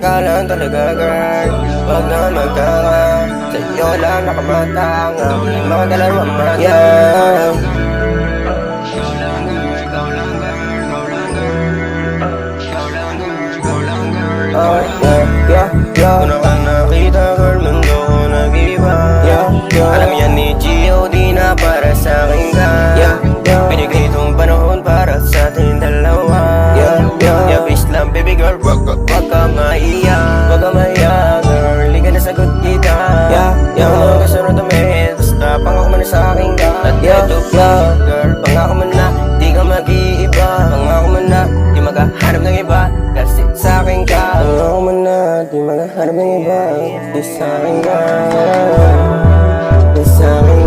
ka lang talaga girl, wag na magtaka. Sa'yo lang nakamatang ang mga dalawang mata. Una ka nakita girl, mundo ko nag-iba. Alam yan ni G.O.D na para sa'kin ka. Binigay itong panahon para sa ating dalawa. Peace lang baby girl, wag ka maiyak. Wag ka maiyak girl, di ka nasagot kita. Mga kasunod namin, basta pangako mo na sa'kin ka. At ito girl, pangako mo na, di ka mag-iiba. Pangako mo na, di maghahanap ng iba. Kasi sa'kin ka. Pangako mo na, di maghahanap ng iba. Kasi sa'kin ka. Kasi sa'kin